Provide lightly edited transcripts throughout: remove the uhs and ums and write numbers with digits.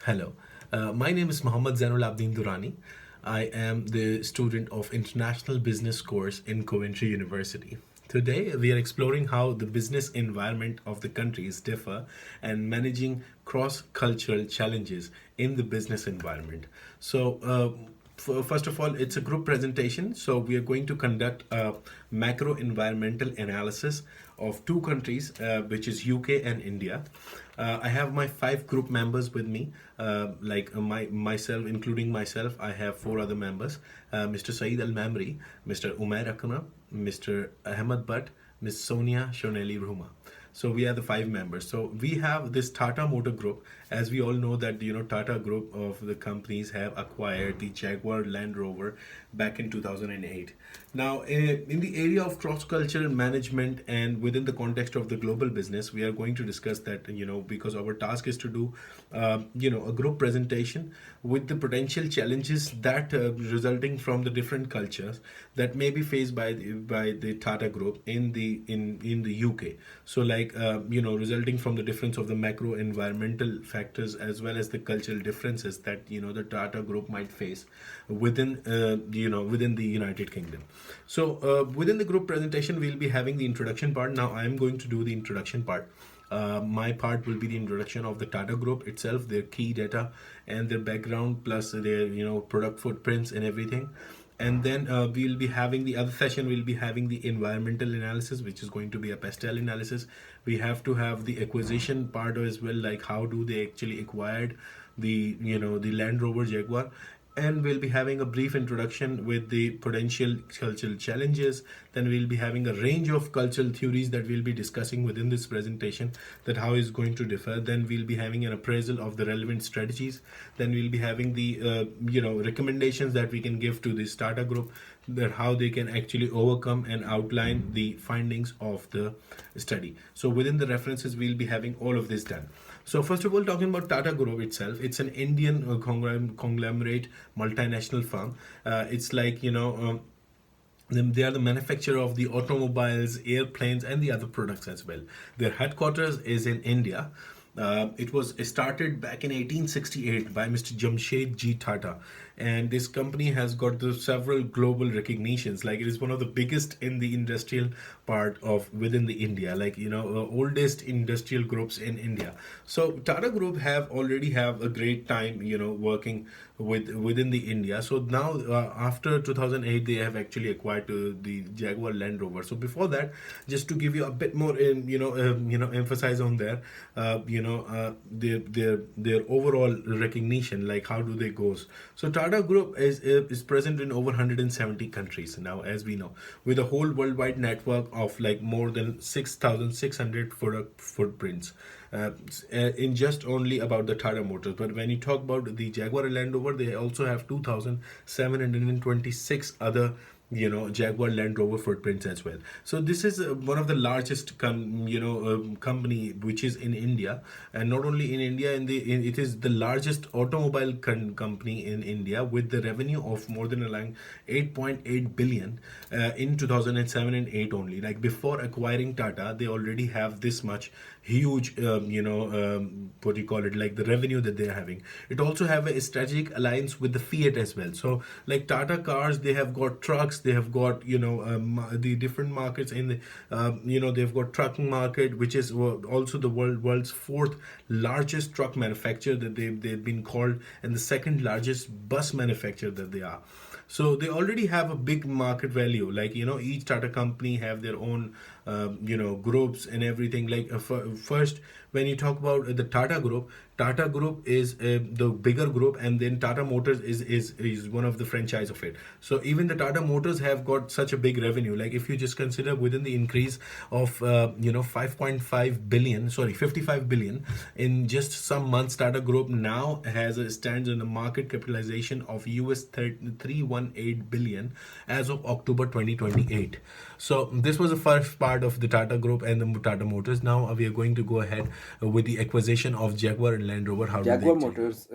Hello, my name is Mohammad Zainul Abdin Durani. I am the student of International Business course in Coventry University. Today, we are exploring how the business environment of the countries differ and managing cross-cultural challenges in the business environment. First of all, it's a group presentation. So we are going to conduct a macro environmental analysis of two countries, which is UK and India. I have my five group members with me, myself, including myself. I have four other members: Mr. Saeed Al Mamri, Mr. Umair Akram, Mr. Ahmed Butt, Ms. Sonia Shoneli Ruma. So we are the five members. So we have this Tata Motor Group. As we all know that Tata Group of the companies have acquired the Jaguar Land Rover back in 2008. Now, in the area of cross-cultural management and within the context of the global business, we are going to discuss that, because our task is to do, a group presentation with the potential challenges that resulting from the different cultures that may be faced by the Tata Group in the UK. So, resulting from the difference of the macro environmental factors as well as the cultural differences that the Tata Group might face within the United Kingdom. So within the group presentation, we'll be having the introduction part. Now I am going to do the introduction part. My part will be the introduction of the Tata Group itself, their key data and their background, plus their product footprints and everything. And then we'll be having the other session. We'll be having the environmental analysis, which is going to be a pastel analysis. We have to have the acquisition part as well, like how do they actually acquired the Land Rover Jaguar, and we'll be having a brief introduction with the potential cultural challenges. Then we'll be having a range of cultural theories that we'll be discussing within this presentation, that how is going to differ. Then we'll be having an appraisal of the relevant strategies. Then we'll be having the recommendations that we can give to the startup group, that how they can actually overcome and outline the findings of the study. So within the references, we'll be having all of this done. So first of all, talking about Tata Group itself, it's an Indian conglomerate multinational firm. It's like they are the manufacturer of the automobiles, airplanes, and the other products as well. Their headquarters is in India. It was started back in 1868 by Mr. Jamshed G. Tata, and this company has got the several global recognitions. Like, it is one of the biggest in the industrial part of within the India, oldest industrial groups in India. So Tata Group have already have a great time, working within the India. So now after 2008, they have actually acquired the Jaguar Land Rover. So before that, just to give you a bit more, emphasize on their overall recognition, like how do they goes. So Tata Group is present in over 170 countries now, as we know, with a whole worldwide network of like more than 6,600 product footprints. In just only about the Tata Motors. But when you talk about the Jaguar Land Rover, they also have 2,726 other Jaguar Land Rover footprints as well. So this is one of the largest company which is in India, and not only in India, it is the largest automobile company in India, with the revenue of more than like 8.8 billion in 2007 and 8 only. Like, before acquiring Tata, they already have this much huge what do you call it, like the revenue that they're having. It also have a strategic alliance with the Fiat as well. So like Tata cars, they have got trucks, they have got the different markets in the they've got trucking market, which is also the world's fourth largest truck manufacturer that they've been called, and the second largest bus manufacturer that they are. So they already have a big market value. Like, each Tata company have their own groups and everything. Like, first, when you talk about the Tata Group is the bigger group, and then Tata Motors is one of the franchise of it. So even the Tata Motors have got such a big revenue. Like, if you just consider within the increase of 5.5 billion, sorry, 55 billion in just some months, Tata Group now stands in a market capitalization of US 318 billion as of October 2028. So this was the first part of the Tata Group and the Tata Motors. Now we are going to go ahead with the acquisition of Jaguar and Land Rover. How do they Jaguar actually? Motors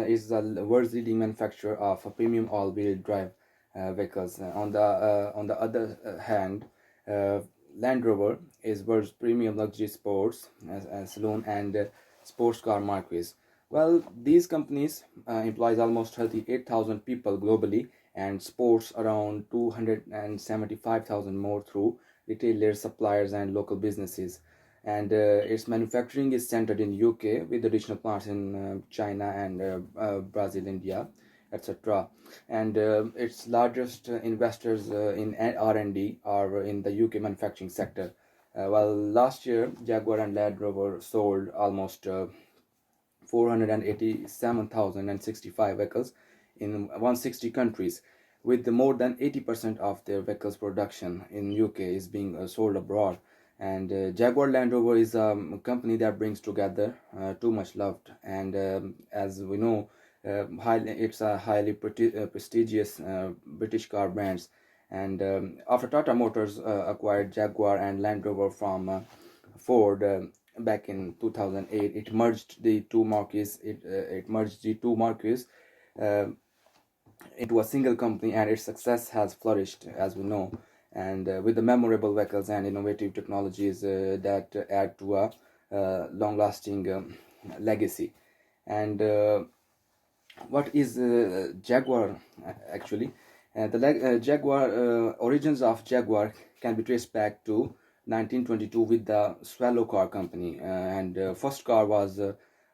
is the world's leading manufacturer of premium all-wheel drive vehicles. On the other hand, uh, Land Rover is world's premium luxury sports, saloon, and sports car marques. Well, these companies employs almost 38,000 people globally and sports around 275,000 more through retailers, suppliers, and local businesses. And its manufacturing is centered in UK with additional plants in China and Brazil, India, etc. And its largest investors in R&D are in the UK manufacturing sector. Well, last year, Jaguar and Land Rover sold almost 487,065 vehicles in 160 countries, with more than 80% of their vehicles production in UK is being sold abroad. And Jaguar Land Rover is a company that brings together too much loved, and as we know, it's a highly prestigious British car brands. And after Tata Motors acquired Jaguar and Land Rover from Ford back in 2008, it merged the two marques. It merged the two marques uh, into a single company, and its success has flourished, as we know. And with the memorable vehicles and innovative technologies that add to a long-lasting legacy. And what is Jaguar actually? The Jaguar origins of Jaguar can be traced back to 1922 with the Swallow Car Company, and first car was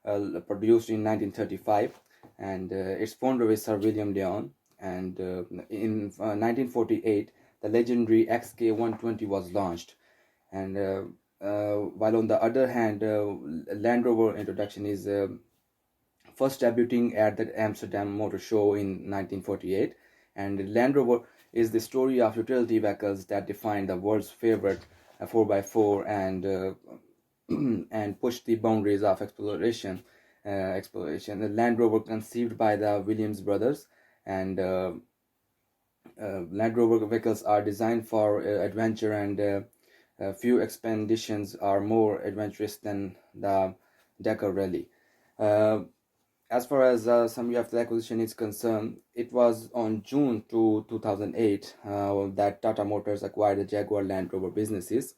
produced in 1935, and its founder is Sir William Leon. And in 1948, the legendary XK120 was launched. And while on the other hand, Land Rover introduction is first debuting at the Amsterdam Motor Show in 1948, and Land Rover is the story of utility vehicles that defined the world's favorite 4x4 and and pushed the boundaries of exploration. The Land Rover conceived by the Williams brothers, and Land Rover vehicles are designed for adventure, and few expeditions are more adventurous than the Dakar Rally. Uh, as far as summary of the acquisition is concerned, it was on June 2008 that Tata Motors acquired the Jaguar Land Rover businesses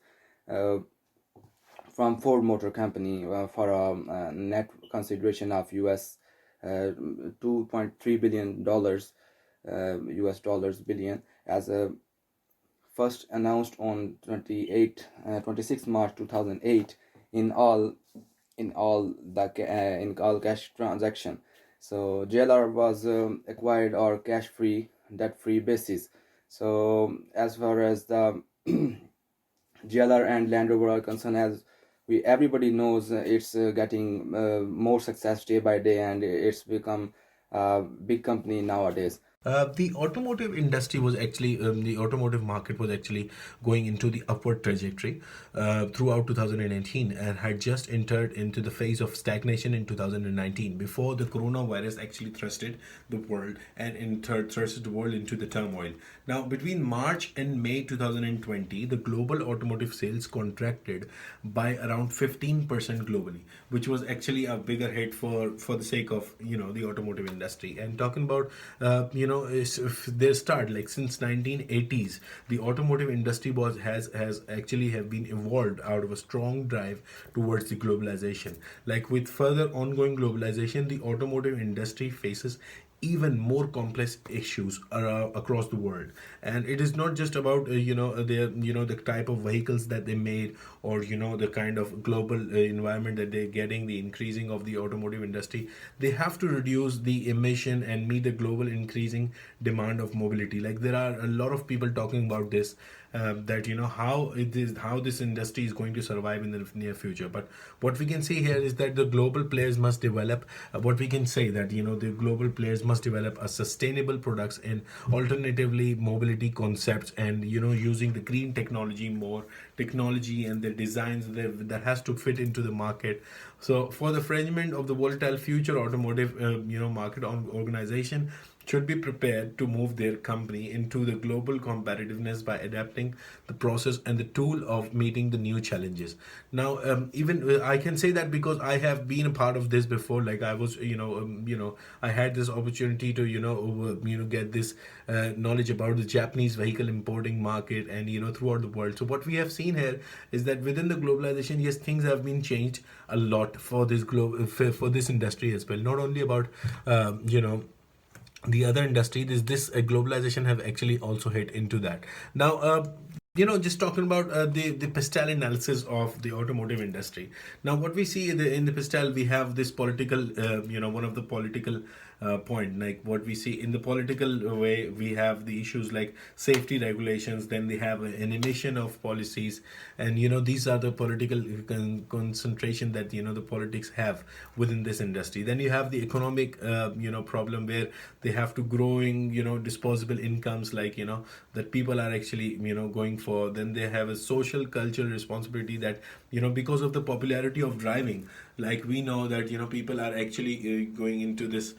uh, from Ford Motor Company for a net consideration of US $2.3 billion US dollars billion, as first announced on 26 March 2008 in all in all cash transaction. So JLR was acquired or cash free, debt free basis. So as far as the JLR and Land Rover are concerned, as we everybody knows, it's getting more success day by day, and it's become a big company nowadays. The automotive industry was actually, the automotive market was actually going into the upward trajectory throughout 2018 and had just entered into the phase of stagnation in 2019 before the coronavirus actually thrusted the world and thrusted the world into the turmoil. Now, between March and May 2020, the global automotive sales contracted by around 15% globally, which was actually a bigger hit for the sake of the automotive industry. And talking about their start, like since 1980s, the automotive industry has actually have been evolved out of a strong drive towards the globalization. Like with further ongoing globalization, the automotive industry faces even more complex issues across the world, and it is not just about the type of vehicles that they made, or the kind of global environment that they're getting, the increasing of the automotive industry. They have to reduce the emission and meet the global increasing demand of mobility. Like there are a lot of people talking about this, that how this industry is going to survive in the near future. But what we can say here is that the global players must develop, what we can say that the global players must develop a sustainable products and alternatively mobility concepts, and using the green technology, more technology and the designs that has to fit into the market. So for the framing of the volatile future automotive market organization, should be prepared to move their company into the global competitiveness by adapting the process and the tool of meeting the new challenges. Now, even I can say that because I have been a part of this before. Like I was, I had this opportunity to, get this knowledge about the Japanese vehicle importing market and throughout the world. So what we have seen here is that within the globalization, yes, things have been changed a lot for this for this industry as well. Not only about the other industry, this globalization have actually also hit into that. Now, just talking about the pastel analysis of the automotive industry. Now what we see in the pastel, we have this political, one of the political point. Like what we see in the political way, we have the issues like safety regulations, then they have an emission of policies, and these are the political concentration that the politics have within this industry. Then you have the economic problem where they have to growing disposable incomes, like that people are actually going for. Then they have a social cultural responsibility that because of the popularity of driving, like we know that people are actually going into this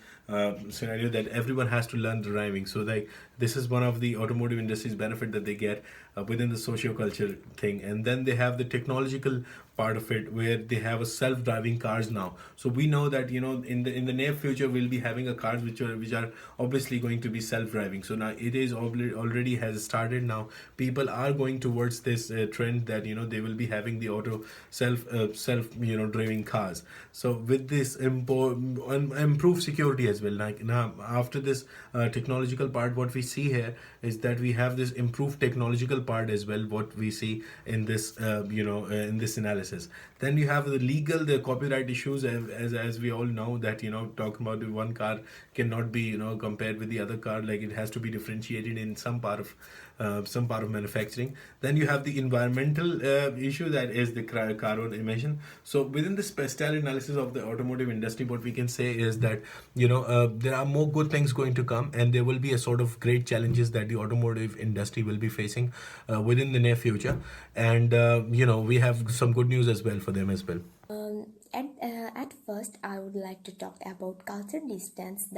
scenario that everyone has to learn driving. So like this is one of the automotive industry's benefit that they get within the socio-culture thing. And then they have the technological part of it where they have a self-driving cars now. So we know that in the near future we'll be having a cars which are obviously going to be self-driving. So now it is already has started. Now people are going towards this trend that they will be having the auto self driving cars. So with this improved security as well. Like now after this technological part, what we see here is that we have this improved technological part as well, what we see in this in this analysis. Then you have the copyright issues, as we all know that talking about the one car cannot be compared with the other car. Like it has to be differentiated in some part of manufacturing. Then you have the environmental issue, that is the carbon emission. So within this pastel analysis of the automotive industry, what we can say is that there are more good things going to come, and there will be a sort of great challenges that the automotive industry will be facing within the near future. And we have some good news as well for them as well. At first, I would like to talk about culture distance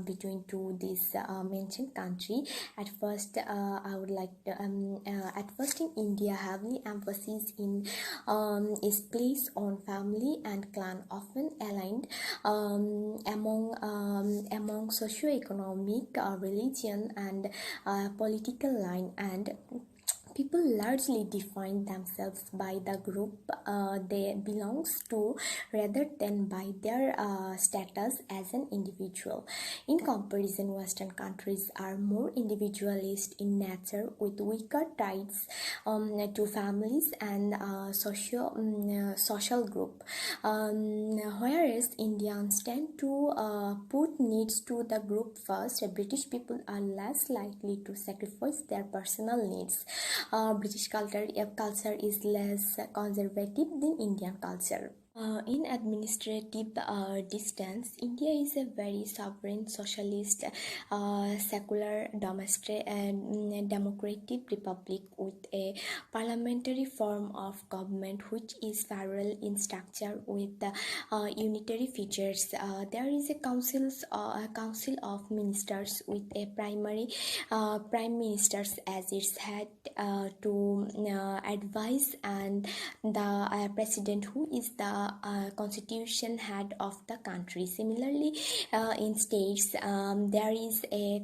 between two these mentioned country. I would like to, at first in India, heavily emphasis is placed on family and clan, often aligned among socio-economic, religion, and political line, and people largely define themselves by the group they belongs to rather than by their status as an individual. In comparison, Western countries are more individualist in nature, with weaker ties to families and social group, whereas Indians tend to put needs to the group first. British people are less likely to sacrifice their personal needs. British culture is less conservative than Indian culture. In administrative distance, India is a very sovereign, socialist, secular, democratic republic with a parliamentary form of government which is federal in structure with unitary features. There is a council of ministers with a prime ministers as its head to advise, and the president, who is the constitution head of the country. Similarly, in states, there is a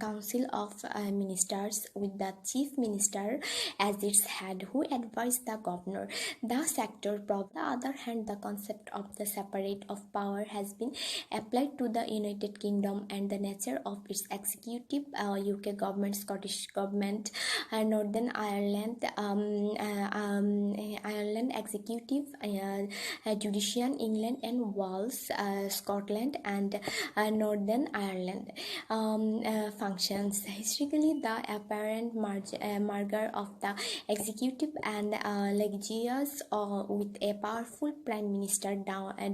council of ministers with the chief minister as its head, who advise the governor. The sector problem. On the other hand, the concept of the separate of power has been applied to the United Kingdom, and the nature of its executive, UK government, Scottish government, Northern Ireland, Ireland executive, judicial, England and Wales, Scotland, and Northern Ireland functions. Historically, the apparent merger of the executive and legislatures with a powerful prime minister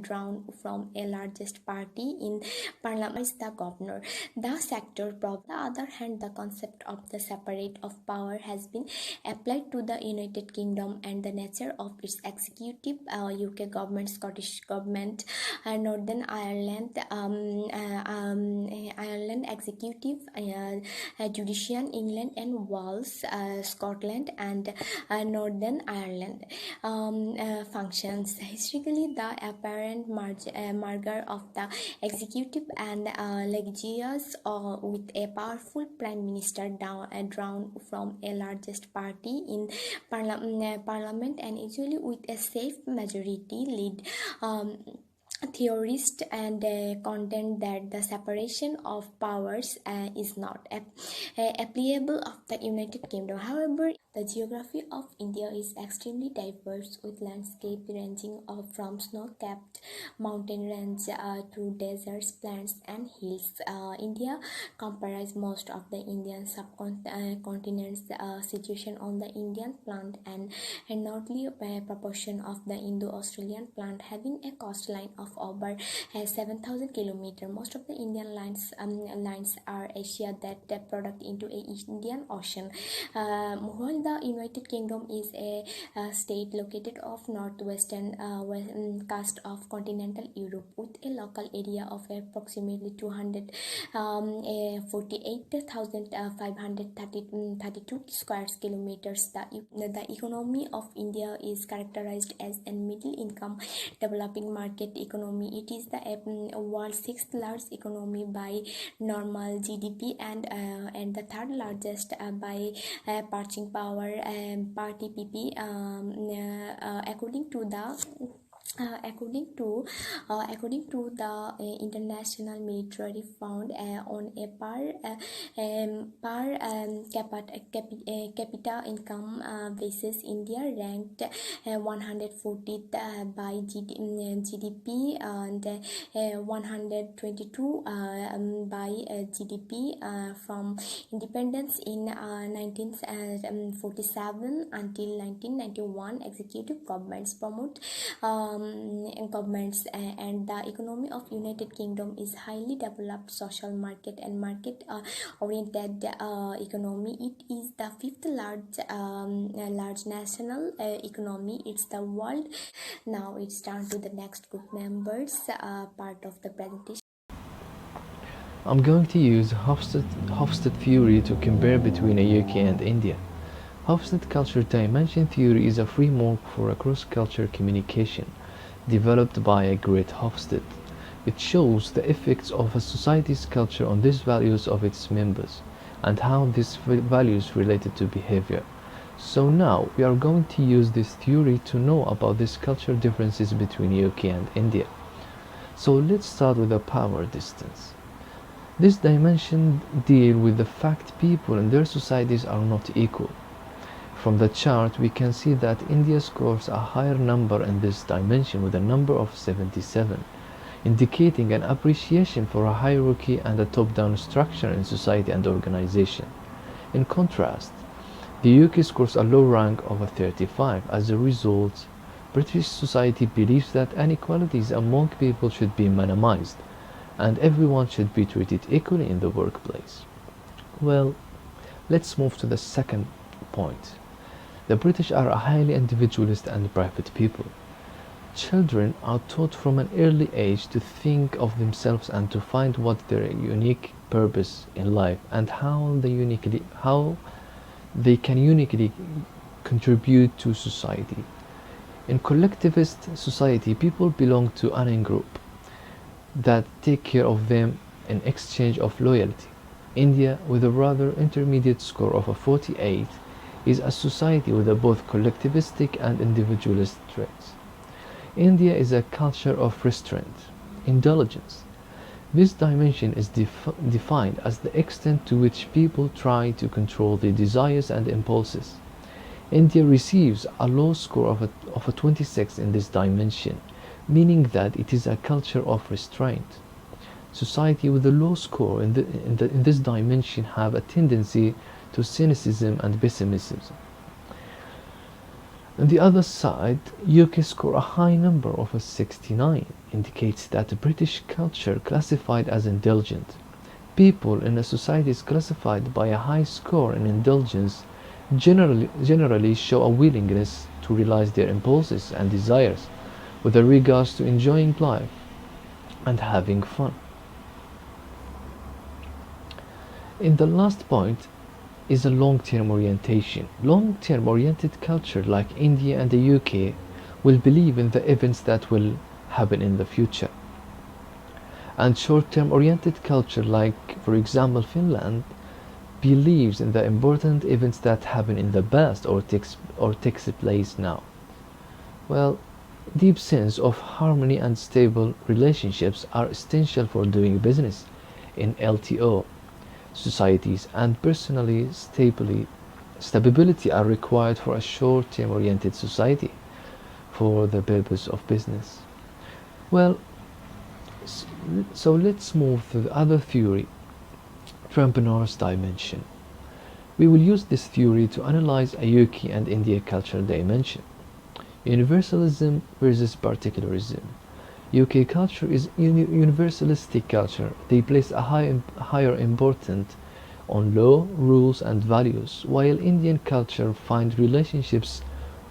drawn from a largest party in parliament is the governor. The sector problem. On the other hand, the concept of the separate of power has been applied to the United Kingdom, and the nature of its executive, UK government, Scottish government, Northern Ireland, Ireland executive, judicial, England and Wales, Scotland and Northern Ireland functions. Historically, the apparent merger of the executive and legislatures with a powerful prime minister drawn from a largest party in parliament and usually with a safe majority lead. Theorists and contend that the separation of powers is not applicable of the United Kingdom. However, the geography of India is extremely diverse, with landscape ranging from snow-capped mountain range to deserts, plains, and hills. India comprises most of the Indian subcontinent's situation on the Indian plant and northerly proportion of the Indo-Australian plant, having a coastline of over 7,000 kilometers. Most of the Indian lines are Asia that product into a Indian Ocean. While the United Kingdom is a state located off northwestern coast of continental Europe, with a local area of approximately 248,532 square kilometers. The economy of India is characterized as a middle-income developing market economy. It is the world's sixth largest economy by normal GDP and the third largest by purchasing power per TPP, according to the International Military Fund. On a capita income basis, India ranked 140th by GDP and 122 by GDP from independence in 1947 until 1991. Executive governments promote governments and the economy of United Kingdom is highly developed social market and market oriented economy. It is the fifth large national economy. It's the world. Now it's down to the next group members part of the presentation. I'm going to use Hofstede theory to compare between a UK and India. Hofstede culture dimension theory is a framework for a cross-cultural communication developed by a great Hofstede. It shows the effects of a society's culture on these values of its members and how these values related to behavior. So now we are going to use this theory to know about these cultural differences between UK and India. So let's start with the power distance. This dimension deals with the fact people and their societies are not equal. From the chart we can see that India scores a higher number in this dimension with a number of 77, indicating an appreciation for a hierarchy and a top-down structure in society and organization. In contrast, the UK scores a low rank of a 35. As a result, British society believes that inequalities among people should be minimized and everyone should be treated equally in the workplace. Well, let's move to the second point. The British are a highly individualist and private people. Children are taught from an early age to think of themselves and to find what their unique purpose in life and how they can uniquely contribute to society. In collectivist society, people belong to an in-group that take care of them in exchange of loyalty. India, with a rather intermediate score of a 48, is a society with both collectivistic and individualist traits. India is a culture of restraint, indulgence. This dimension is defined as the extent to which people try to control their desires and impulses. India receives a low score of a 26 in this dimension, meaning that it is a culture of restraint. Society with a low score in this dimension have a tendency to cynicism and pessimism. On the other side, UK score a high number of a 69, indicates that the British culture classified as indulgent. People in a society is classified by a high score in indulgence generally show a willingness to realize their impulses and desires, with regards to enjoying life and having fun. In the last point is a long-term orientation. Long-term oriented culture like India and the UK will believe in the events that will happen in the future. And short-term oriented culture like, for example, Finland believes in the important events that happen in the past or takes place now. Well, deep sense of harmony and stable relationships are essential for doing business in LTO societies, and personally stability are required for a short-term oriented society for the purpose of business. Well, so let's move to the other theory, entrepreneur's dimension. We will use this theory to analyze a UK and India culture dimension. Universalism versus particularism. UK culture is universalistic culture. They place a higher importance on law, rules, and values, while Indian culture finds relationships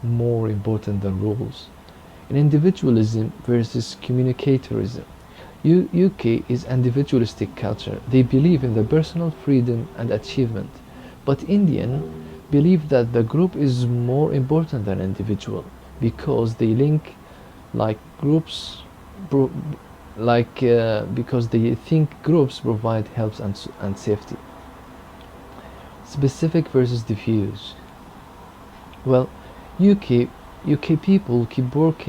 more important than rules. In individualism versus communicatorism. UK is individualistic culture. They believe in the personal freedom and achievement, but Indian believe that the group is more important than individual because they link like groups because they think groups provide help and safety. Specific versus diffuse. Well, UK UK people keep work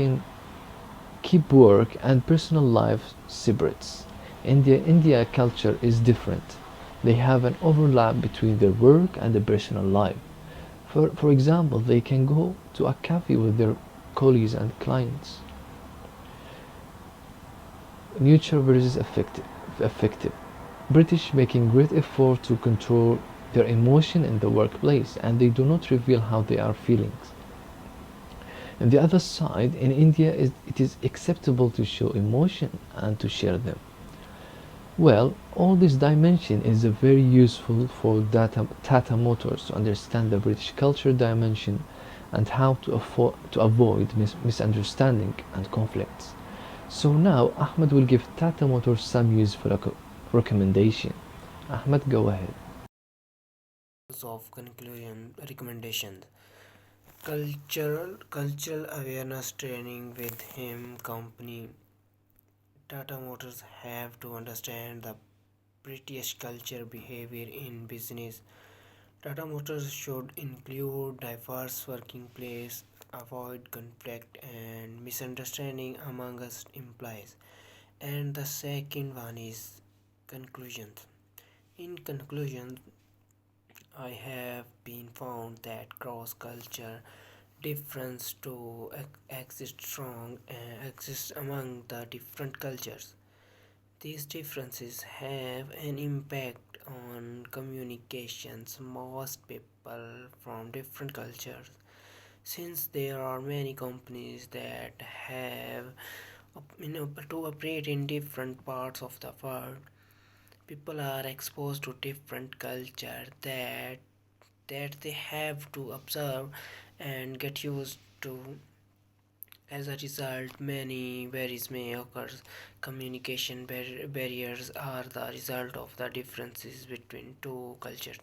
and personal life separate. India culture is different. They have an overlap between their work and their personal life. For example, they can go to a cafe with their colleagues and clients. Neutral versus effective. British making great effort to control their emotion in the workplace, and they do not reveal how they are feeling. On the other side, in India, it is acceptable to show emotion and to share them. Well, all this dimension is very useful for Tata Motors to understand the British culture dimension and how to avoid misunderstanding and conflicts. So now Ahmed will give Tata Motors some useful recommendation. Ahmed, go ahead. Of conclusion recommendations. Cultural awareness training with him company. Tata Motors have to understand the British culture behavior in business. Tata Motors should include diverse working place, avoid conflict and misunderstanding among us employees. And the second one is conclusions. In conclusion, I have been found that cross culture difference to exist among the different cultures. These differences have an impact on communications. Most people from different cultures, since there are many companies that have to operate in different parts of the world, people are exposed to different culture that they have to observe and get used to. As a result, many worries may occur. Communication barriers are the result of the differences between two cultures.